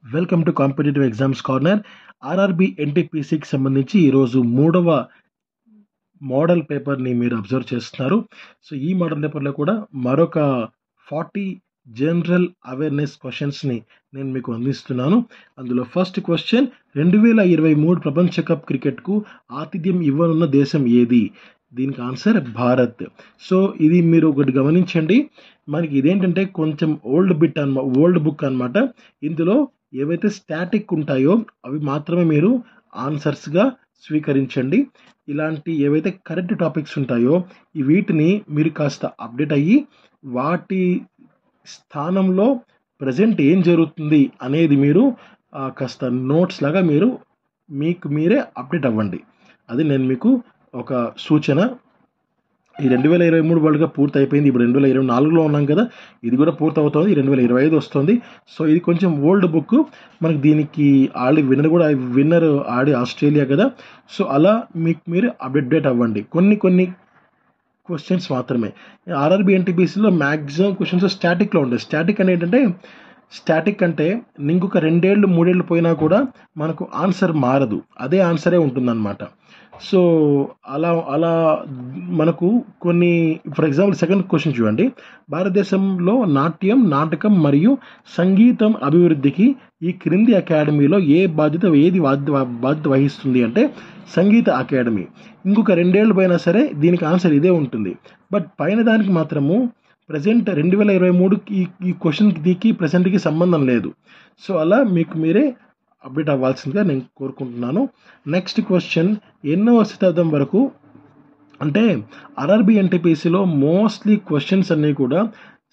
Welcome to competitive exams corner. RRB ఎన్టీపీసీకి సంబంధించి ఈరోజు 3వ మోడల్ పేపర్ని మీరు అబ్జర్వ్ చేస్తున్నారు. సో ఈ మోడల్ పేపర్లో కూడా మరొక 40 జనరల్ అవేర్నెస్ క్వశ్చన్స్ని నేను మీకు అందిస్తున్నాను. అందులో ఫస్ట్ క్వశ్చన్, 2023 ప్రపంచ కప్ క్రికెట్కు ఆతిథ్యం ఇవ్వనున్న దేశం ఏది? దీనికి ఆన్సర్ భారత్. సో ఇది మీరు ఒకటి గమనించండి, మనకి ఇదేంటంటే కొంచెం ఓల్డ్ బుక్ అనమాట. ఇందులో ఏవైతే స్టాటిక్ ఉంటాయో అవి మాత్రమే మీరు ఆన్సర్స్గా స్వీకరించండి. ఇలాంటి ఏవైతే కరెంట్ టాపిక్స్ ఉంటాయో వీటిని మీరు కాస్త అప్డేట్ అయ్యి వాటి స్థానంలో ప్రజెంట్ ఏం జరుగుతుంది అనేది మీరు కాస్త నోట్స్ లాగా మీకు మీరే అప్డేట్ అవ్వండి. అది నేను మీకు ఒక సూచన. ఈ 2023 వరల్డ్ కప్ పూర్తి అయిపోయింది. ఇప్పుడు 2024లో ఉన్నాం కదా, ఇది కూడా పూర్తి అవుతుంది. 2025 వస్తుంది. సో ఇది కొంచెం ఓల్డ్ బుక్. మనకి దీనికి విన్నర్ ఆడి ఆస్ట్రేలియా కదా. సో అలా మీకు మీరు అప్డేట్ అవ్వండి. కొన్ని క్వశ్చన్స్ మాత్రమే. ఆర్ఆర్బి ఎన్టీపీసీలో మ్యాక్సిమం క్వశ్చన్స్ స్టాటిక్లో ఉంటాయి. స్టాటిక్ అంటే ఇంకొక 2 ఏళ్ళు 3 ఏళ్ళు పోయినా కూడా మనకు ఆన్సర్ మారదు, అదే ఆన్సరే ఉంటుందన్నమాట. సో అలా మనకు కొన్ని, ఫర్ ఎగ్జాంపుల్ సెకండ్ క్వశ్చన్ చూడండి. భారతదేశంలో నాట్యం, నాటకం మరియు సంగీతం అభివృద్ధికి ఈ క్రింది అకాడమీలో బాధ్యత వహిస్తుంది అంటే సంగీత అకాడమీ. ఇంకొక 2 ఏళ్ళు పోయినా సరే దీనికి ఆన్సర్ ఇదే ఉంటుంది. బట్ పైన దానికి మాత్రము ప్రజెంట్ 2023కి ఈ క్వశ్చన్కి ప్రజెంట్కి సంబంధం లేదు. సో అలా మీకు మీరే అప్డేట్ అవ్వాల్సిందిగా నేను కోరుకుంటున్నాను. నెక్స్ట్ క్వశ్చన్, ఎన్నవ శతాబ్దం వరకు అంటే ఆర్ఆర్బి ఎన్టీపీసీలో మోస్ట్లీ క్వశ్చన్స్ అన్నీ కూడా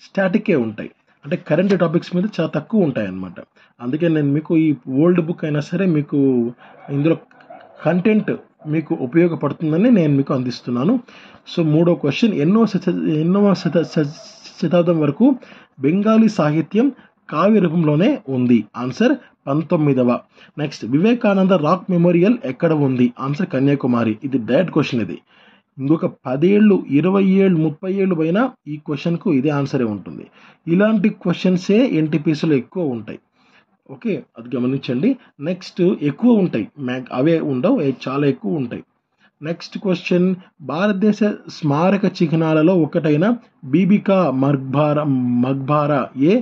స్టాటిక్కే ఉంటాయి, అంటే కరెంట్ టాపిక్స్ మీద చాలా తక్కువ ఉంటాయి అన్నమాట. అందుకే నేను మీకు ఈ ఓల్డ్ బుక్ అయినా సరే మీకు ఇందులో కంటెంట్ మీకు ఉపయోగపడుతుందని నేను మీకు అందిస్తున్నాను. సో మూడో క్వశ్చన్, ఎన్నవ శతాబ్దం వరకు బెంగాలీ సాహిత్యం కావ్య రూపంలోనే ఉంది? ఆన్సర్ 19వ. నెక్స్ట్, వివేకానంద రాక్ మెమోరియల్ ఎక్కడ ఉంది? ఆన్సర్ కన్యాకుమారి. ఇది డైరెక్ట్ క్వశ్చన్. ఇది ఇంకొక 10 ఏళ్ళు 20 ఏళ్ళు 30 ఏళ్ళు పైన ఈ క్వశ్చన్కు ఇదే ఆన్సరే ఉంటుంది. ఇలాంటి క్వశ్చన్సే ఎన్టీపీసీలో ఎక్కువ ఉంటాయి. ఓకే, అది గమనించండి. నెక్స్ట్, ఎక్కువ ఉంటాయి, అవే ఉండవు, చాలా ఎక్కువ ఉంటాయి. నెక్స్ట్ క్వశ్చన్, భారతదేశ స్మారక చిహ్నాలలో ఒకటైన బీబికా మక్బారా ఏ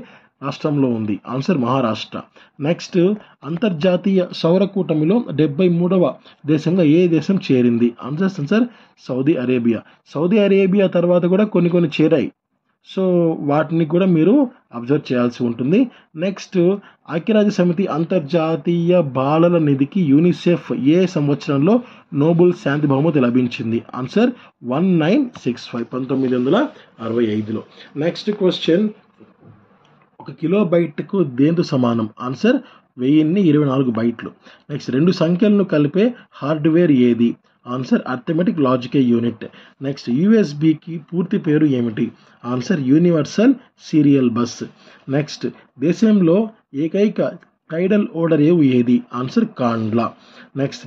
రాష్ట్రంలో ఉంది? ఆన్సర్ మహారాష్ట్ర. నెక్స్ట్, అంతర్జాతీయ సౌర కూటమిలో 73వ దేశంగా ఏ దేశం చేరింది? ఆన్సర్ సౌదీ అరేబియా తర్వాత కూడా కొన్ని చేరాయి. సో వాటిని కూడా మీరు అబ్జర్వ్ చేయాల్సి ఉంటుంది. నెక్స్ట్, ఐక్యరాజ్య సమితి అంతర్జాతీయ బాలల నిధికి యూనిసెఫ్ ఏ సంవత్సరంలో నోబెల్ శాంతి బహుమతి లభించింది? ఆన్సర్ 1965. నెక్స్ట్ క్వశ్చన్, 1 కిలోబైట్కు దేంతో సమానం? ఆన్సర్ 1024 బైట్లు. నెక్స్ట్, 2 సంఖ్యలను కలిపే హార్డ్వేర్ ఏది? Answer arithmetic logical unit. Next, యూఎస్బికి పూర్తి పేరు ఏమిటి? Answer universal serial bus. Next, దేశంలో ఏకైక టైడల్ ఓడర్ ఏది? Answer Kandla. Next,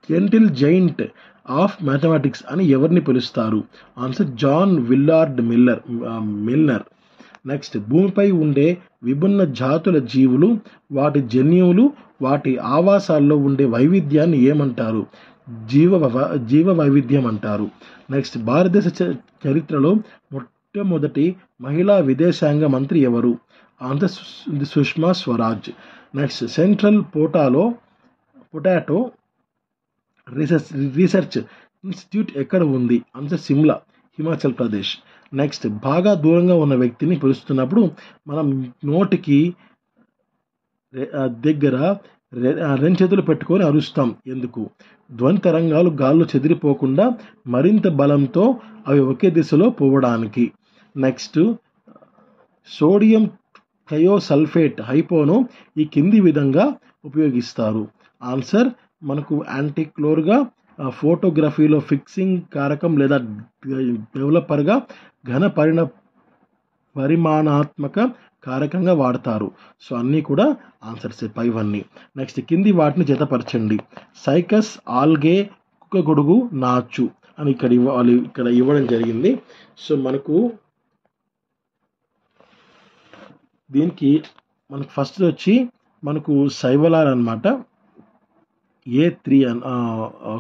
gentle giant of mathematics అని ఎవరిని పిలుస్తారు? Answer John Willard Milnor. Next, భూమిపై ఉండే విభిన్న జాతుల జీవులు, వాటి జన్యువులు, వాటి ఆవాసాల్లో ఉండే వైవిధ్యాన్ని ఏమంటారు? జీవ వైవిధ్యం అంటారు. నెక్స్ట్, భారతదేశ చరిత్రలో మొట్టమొదటి మహిళా విదేశాంగ మంత్రి ఎవరు? Answer Sushma Swaraj. Next, central potato research institute ఎక్కడ ఉంది? ఆన్సర్ సిమ్లా, హిమాచల్ ప్రదేశ్. నెక్స్ట్, బాగా దూరంగా ఉన్న వ్యక్తిని పిలుస్తున్నప్పుడు మనం నోటికి దగ్గర 2 చేతులు పెట్టుకొని అరుస్తాం, ఎందుకు? ధ్వని తరంగాలు గాల్లో చెదిరిపోకుండా మరింత బలంతో అవి ఒకే దిశలో పోవడానికి. నెక్స్ట్, సోడియం థయోసల్ఫేట్ హైపోను ఈ కింది విధంగా ఉపయోగిస్తారు? ఆన్సర్ మనకు యాంటీక్లోర్గా, ఫోటోగ్రఫీలో ఫిక్సింగ్ కారకం లేదా డెవలపర్గా, ఘన పరిమాణాత్మక కారకంగా వాడతారు. సో అన్నీ కూడా ఆన్సర్స్ పైవన్నీ. నెక్స్ట్, కింది వాటిని జతపరచండి. సైకస్, ఆల్గే, కుక్క గొడుగు, నాచు అని ఇక్కడ ఇవ్వడం జరిగింది. సో మనకు దీనికి మనకు ఫస్ట్ వచ్చి మనకు శైవలార్ అనమాట, A3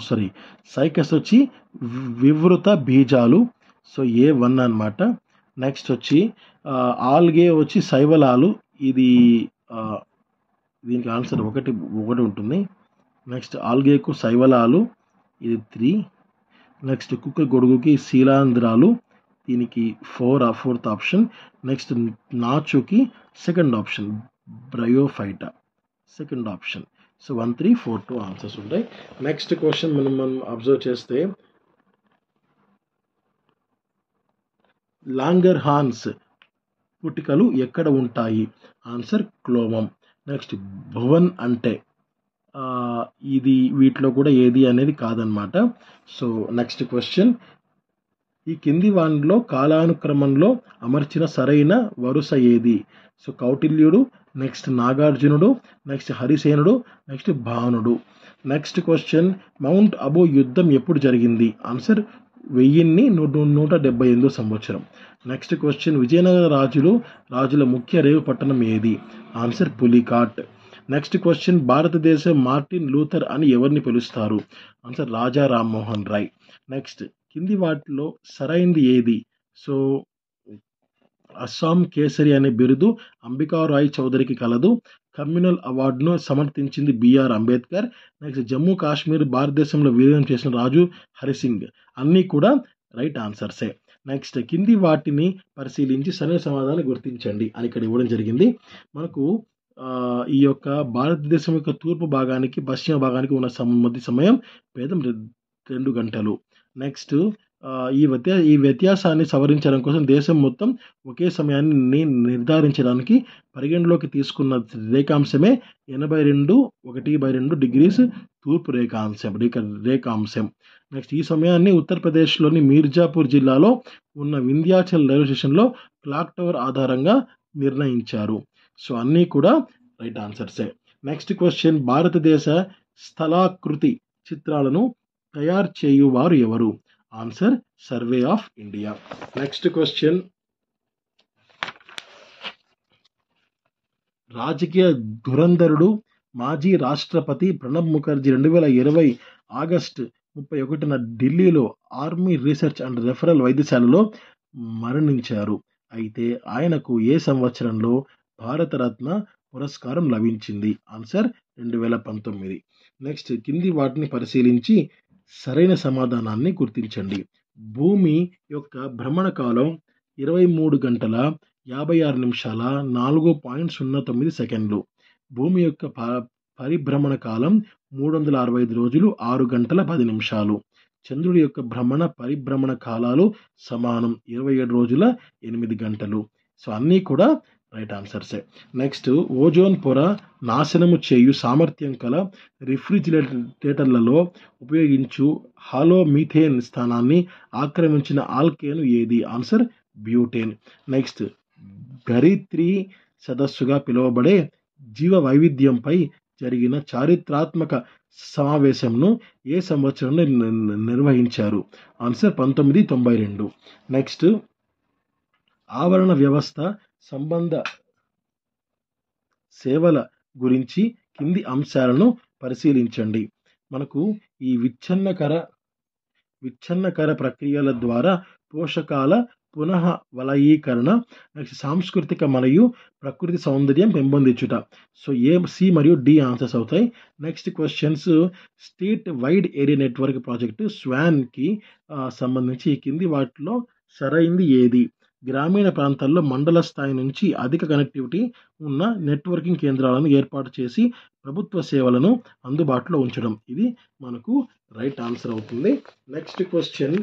సారీ సైకస్ వచ్చి వివృత బీజాలు, సో A1 అనమాట. నెక్స్ట్ వచ్చి ఆల్గే వచ్చి శైవలాలు, ఇది దీనికి ఆన్సర్ ఒకటి ఉంటుంది. నెక్స్ట్ ఆల్గేకు శైవలాలు, ఇది 3. నెక్స్ట్ కుక్క గొడుగుకి శీలాంధ్రాలు, దీనికి ఫోర్త్ ఆప్షన్. నెక్స్ట్ నాచుకి second option Bryophyta, second option. So 1, 3, 4, 2 answers ఉంటాయి. నెక్స్ట్ క్వశ్చన్ మనం అబ్జర్వ్ చేస్తే లాంగర్ హాన్స్ పుటికలు ఎక్కడ ఉంటాయి? ఆన్సర్ క్లోమం. నెక్స్ట్ భువన్ అంటే ఇది వీటిలో కూడా ఏది అనేది కాదనమాట. సో నెక్స్ట్ క్వశ్చన్, ఈ కింది వానిలో కాలానుక్రమంలో అమర్చిన సరైన వరుస ఏది? సో కౌటిల్యుడు, నెక్స్ట్ నాగార్జునుడు, నెక్స్ట్ హరిసేనుడు, నెక్స్ట్ భానుడు. నెక్స్ట్ క్వశ్చన్, మౌంట్ అబూ యుద్ధం ఎప్పుడు జరిగింది? ఆన్సర్ 1178 సంవత్సరం. నెక్స్ట్ క్వశ్చన్, విజయనగర రాజుల ముఖ్య రేవు పట్టణం ఏది? ఆన్సర్ పులికాట్. నెక్స్ట్ క్వశ్చన్, భారతదేశం మార్టిన్ లూథర్ అని ఎవరిని పిలుస్తారు? ఆన్సర్ రాజా రామ్మోహన్ రాయ్. నెక్స్ట్, కింది వాటిలో సరైంది ఏది? సో అస్సాం కేసరి అనే బిరుదు అంబికారాయ్ చౌదరికి కలదు. కమ్యూనల్ అవార్డును సమర్థించింది బిఆర్ అంబేద్కర్. నెక్స్ట్, జమ్మూ కాశ్మీర్ భారతదేశంలో విలీనం చేసిన రాజు హరిసింగ్. అన్నీ కూడా రైట్ ఆన్సర్సే. నెక్స్ట్, కింది వాటిని పరిశీలించి సరైన సమాధానాన్ని గుర్తించండి అని ఇక్కడ ఇవ్వడం జరిగింది. మనకు ఈ యొక్క భారతదేశం యొక్క తూర్పు భాగానికి పశ్చిమ భాగానికి ఉన్న మధ్య సమయం భేదం 2 గంటలు. నెక్స్ట్, ఈ వ్యత్యాసాన్ని సవరించడం కోసం దేశం మొత్తం ఒకే సమయాన్ని నిర్ధారించడానికి పరిగణలోకి తీసుకున్న రేఖాంశమే 82 డిగ్రీస్ తూర్పు రేఖాంశం. నెక్స్ట్, ఈ సమయాన్ని ఉత్తరప్రదేశ్లోని మీర్జాపూర్ జిల్లాలో ఉన్న వింధ్యాచల్ రైల్వే స్టేషన్లో క్లాక్ టవర్ ఆధారంగా నిర్ణయించారు. సో అన్నీ కూడా రైట్ ఆన్సర్సే. నెక్స్ట్ క్వశ్చన్, భారతదేశ స్థలాకృతి చిత్రాలను తయారు చేయువారు ఎవరు? Answer survey of India. Next question, రాజకీయ ధురంధరుడు మాజీ రాష్ట్రపతి ప్రణబ్ ముఖర్జీ 2020 ఆగస్టు 31న ఢిల్లీలో ఆర్మీ రీసెర్చ్ అండ్ రెఫరల్ వైద్యశాలలో మరణించారు. అయితే ఆయనకు ఏ సంవత్సరంలో భారతరత్న పురస్కారం లభించింది? ఆన్సర్ 2019. నెక్స్ట్, కింది వాటిని పరిశీలించి సరైన సమాధానాన్ని గుర్తించండి. భూమి యొక్క భ్రమణ కాలం 23 గంటల 56 నిమిషాల 4.09 సెకండ్లు. భూమి యొక్క పరిభ్రమణ కాలం 365 రోజులు 6 గంటల 10 నిమిషాలు. చంద్రుడి యొక్క పరిభ్రమణ కాలాలు సమానం 27 రోజుల 8 గంటలు. సో అన్నీ కూడా రైట్ ఆన్సర్సే. నెక్స్ట్, ఓజోన్ పొర నాశనము చేయు సామర్థ్యం కల రిఫ్రిజిరేటర్లలో ఉపయోగించు హాలో మీథేన్ స్థానాన్ని ఆక్రమించిన ఆల్కేను ఏది? Answer butane. నెక్స్ట్, ధరిత్రి సదస్సుగా పిలువబడే జీవ వైవిధ్యంపై జరిగిన చారిత్రాత్మక సమావేశంను ఏ సంవత్సరంలో నిర్వహించారు? ఆన్సర్ 1992. నెక్స్ట్, ఆవరణ వ్యవస్థ సంబంధ సేవల గురించి కింది అంశాలను పరిశీలించండి. మనకు ఈ విచ్ఛిన్నకర ప్రక్రియల ద్వారా పోషకాల పునః వలయీకరణ, నెక్స్ట్ సాంస్కృతిక మరియు ప్రకృతి సౌందర్యం పెంపొందించుట. సో సి మరియు డి ఆన్సర్స్ అవుతాయి. Next questions, state wide area network project స్వాన్కి సంబంధించి ఈ కింది వాటిలో సరైంది ఏది? గ్రామీణ ప్రాంతాల్లో మండల స్థాయి నుంచి అధిక కనెక్టివిటీ ఉన్న నెట్వర్కింగ్ కేంద్రాలను ఏర్పాటు చేసి ప్రభుత్వ సేవలను అందుబాటులో ఉంచడం. ఇది మనకు రైట్ ఆన్సర్ అవుతుంది. నెక్స్ట్ క్వశ్చన్,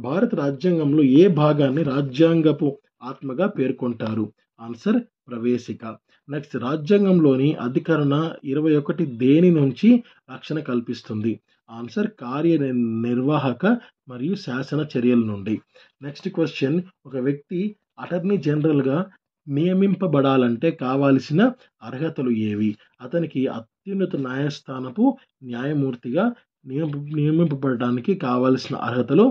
భారత రాజ్యాంగంలో ఏ భాగాన్ని రాజ్యాంగపు ఆత్మగా పేర్కొంటారు? ఆన్సర్ ప్రవేశిక. నెక్స్ట్, రాజ్యాంగంలోని అధికరణ 21 దేని నుంచి రక్షణ కల్పిస్తుంది? ఆన్సర్ కార్యనిర్వాహక మరియు శాసన చర్యల నుండి. నెక్స్ట్ క్వశ్చన్, ఒక వ్యక్తి అటార్నీ జనరల్గా నియమింపబడాలంటే కావాల్సిన అర్హతలు ఏవి? అతనికి అత్యున్నత న్యాయస్థానపు న్యాయమూర్తిగా నియమింపబడడానికి కావాల్సిన అర్హతలు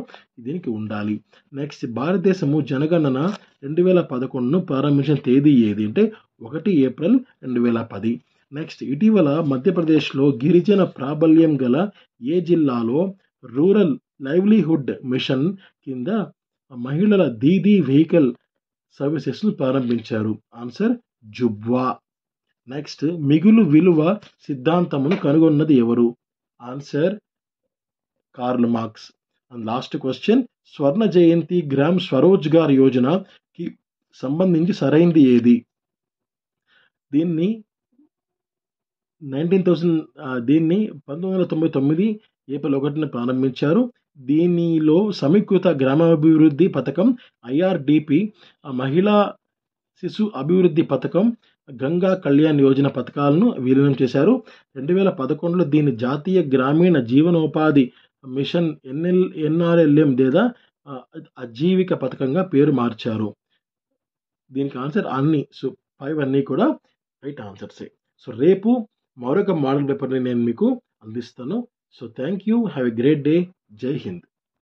దీనికి ఉండాలి. నెక్స్ట్, భారతదేశము జనగణన 2011ను ప్రారంభించిన తేదీ ఏది? అంటే 1 ఏప్రిల్ 2010. నెక్స్ట్, ఇటీవల మధ్యప్రదేశ్లో గిరిజన ప్రాబల్యం గల ఏ జిల్లాలో రూరల్ లైవ్లీహుడ్ మిషన్ కింద మహిళల దీదీ వెహికల్ సర్వీసెస్ను ప్రారంభించారు? ఆన్సర్ జుబ్వా. నెక్స్ట్, మిగులు విలువ సిద్ధాంతమును కనుగొన్నది ఎవరు? Answer Karl Marx. And last question, Swarna Jayanti gram Swarozgar యోజనకి సంబంధించి సరైంది ఏది? దీన్ని 1999 ఏప్రిల్ 1న ప్రారంభించారు. దీనిలో సమీకృత గ్రామాభివృద్ధి పథకం, ఐఆర్డిపి, మహిళా శిశు అభివృద్ధి పథకం, గంగా కళ్యాణ్ యోజన పథకాలను విలీనం చేశారు. 2011లో దీన్ని జాతీయ గ్రామీణ జీవనోపాధి మిషన్ ఎన్ఆర్ఎల్ఎం లేదా అజీవిక పథకంగా పేరు మార్చారు. దీనికి ఆన్సర్ అన్ని. సో 5 అన్నీ కూడా రైట్ ఆన్సర్సే. సో రేపు మరొక మోడల్ పేపర్ని నేను మీకు అందిస్తాను. So thank you. Have a great day. జై హింద్.